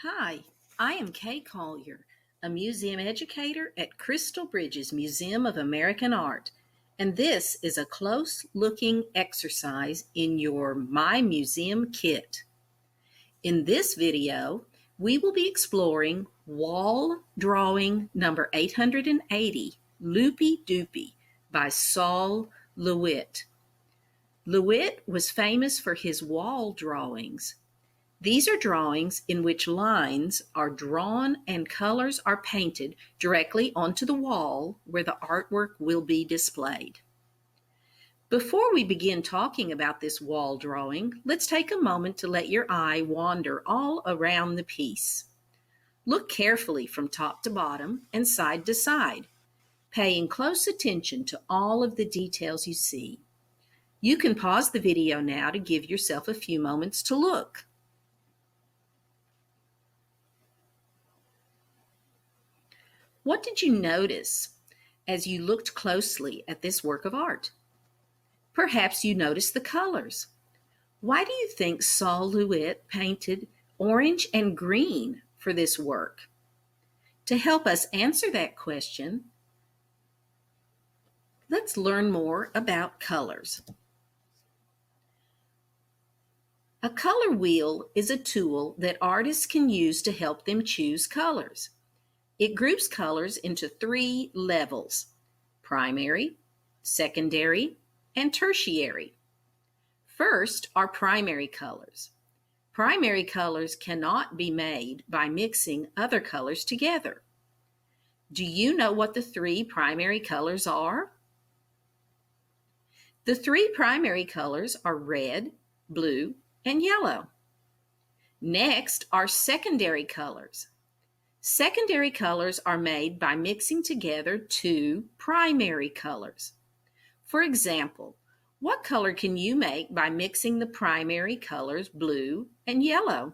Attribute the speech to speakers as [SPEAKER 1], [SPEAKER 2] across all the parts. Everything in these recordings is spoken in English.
[SPEAKER 1] Hi, I am Kaye Collier, a museum educator at Crystal Bridges Museum of American Art, and this is a close-looking exercise in your My Museum kit. In this video, we will be exploring wall drawing number 880, Loopy Doopy, by Sol LeWitt. LeWitt was famous for his wall drawings. These are drawings in which lines are drawn and colors are painted directly onto the wall where the artwork will be displayed. Before we begin talking about this wall drawing, let's take a moment to let your eye wander all around the piece. Look carefully from top to bottom and side to side, paying close attention to all of the details you see. You can pause the video now to give yourself a few moments to look. What did you notice as you looked closely at this work of art? Perhaps you noticed the colors. Why do you think Sol LeWitt painted orange and green for this work? To help us answer that question, let's learn more about colors. A color wheel is a tool that artists can use to help them choose colors. It groups colors into three levels: primary, secondary, and tertiary. First are primary colors. Primary colors cannot be made by mixing other colors together. Do you know what the three primary colors are? The three primary colors are red, blue, and yellow. Next are secondary colors. Secondary colors are made by mixing together two primary colors. For example, what color can you make by mixing the primary colors blue and yellow?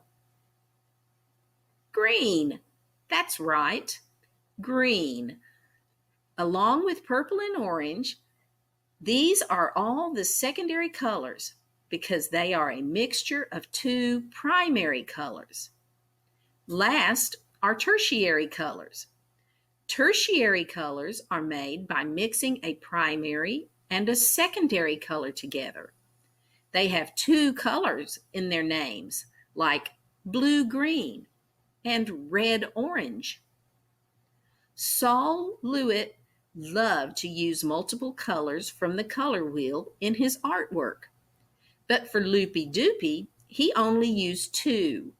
[SPEAKER 1] Green. That's right, green. Along with purple and orange, these are all the secondary colors because they are a mixture of two primary colors. Last are tertiary colors. Tertiary colors are made by mixing a primary and a secondary color together. They have two colors in their names, like blue-green and red-orange. Sol LeWitt loved to use multiple colors from the color wheel in his artwork. But for Loopy Doopy, he only used two,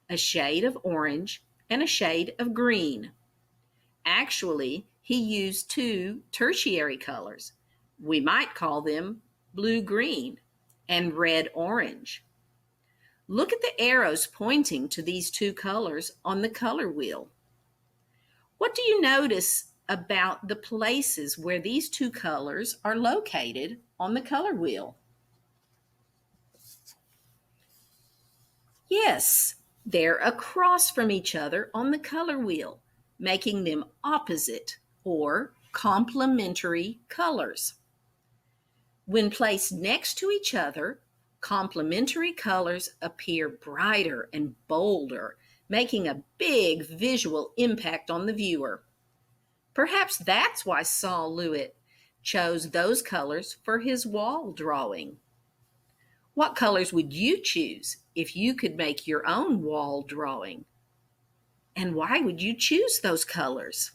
[SPEAKER 1] a shade of orange and a shade of green. Actually, he used two tertiary colors. We might call them blue-green and red-orange. Look at the arrows pointing to these two colors on the color wheel. What do you notice about the places where these two colors are located on the color wheel? Yes, they're across from each other on the color wheel, making them opposite or complementary colors. When placed next to each other, complementary colors appear brighter and bolder, making a big visual impact on the viewer. Perhaps that's why Sol LeWitt chose those colors for his wall drawing. What colors would you choose if you could make your own wall drawing? And why would you choose those colors?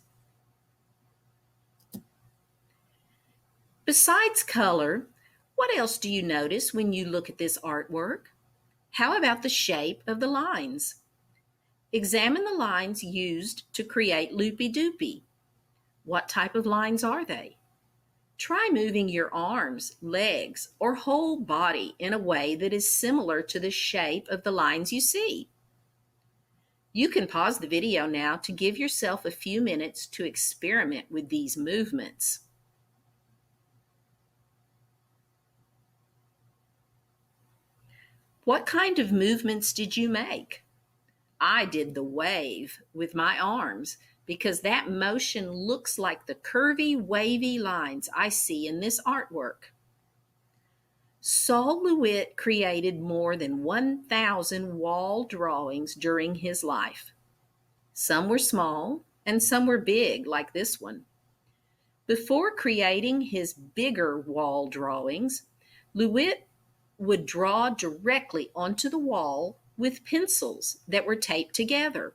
[SPEAKER 1] Besides color, what else do you notice when you look at this artwork? How about the shape of the lines? Examine the lines used to create Loopy Doopy. What type of lines are they? Try moving your arms, legs, or whole body in a way that is similar to the shape of the lines you see. You can pause the video now to give yourself a few minutes to experiment with these movements. What kind of movements did you make? I did the wave with my arms because that motion looks like the curvy, wavy lines I see in this artwork. Saul LeWitt created more than 1,000 wall drawings during his life. Some were small and some were big, like this one. Before creating his bigger wall drawings, LeWitt would draw directly onto the wall with pencils that were taped together.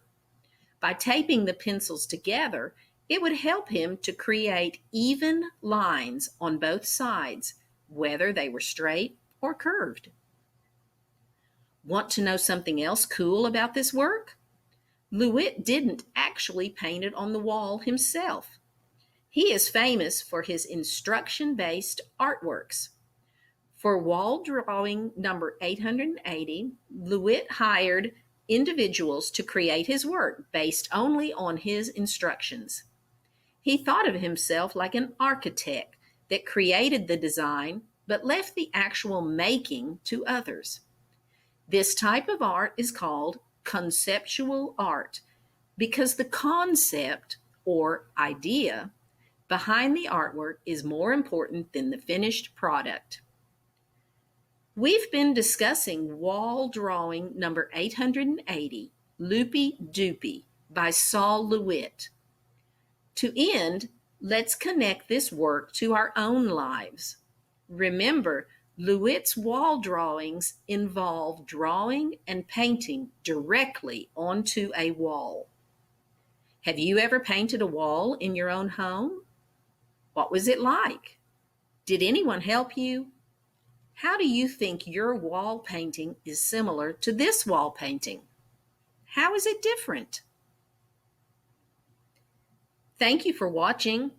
[SPEAKER 1] By taping the pencils together, it would help him to create even lines on both sides, whether they were straight or curved. Want to know something else cool about this work? LeWitt didn't actually paint it on the wall himself. He is famous for his instruction-based artworks. For wall drawing number 880, LeWitt hired individuals to create his work based only on his instructions. He thought of himself like an architect that created the design but left the actual making to others. This type of art is called conceptual art because the concept or idea behind the artwork is more important than the finished product. We've been discussing wall drawing number 880, Loopy Doopy, by Saul LeWitt. To end, let's connect this work to our own lives. Remember, LeWitt's wall drawings involve drawing and painting directly onto a wall. Have you ever painted a wall in your own home? What was it like? Did anyone help you? How do you think your wall painting is similar to this wall painting? How is it different? Thank you for watching.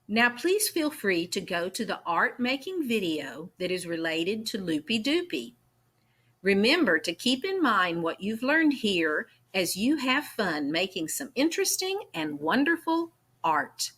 [SPEAKER 1] Now please feel free to go to the art making video that is related to Loopy Doopy. Remember to keep in mind what you've learned here as you have fun making some interesting and wonderful art.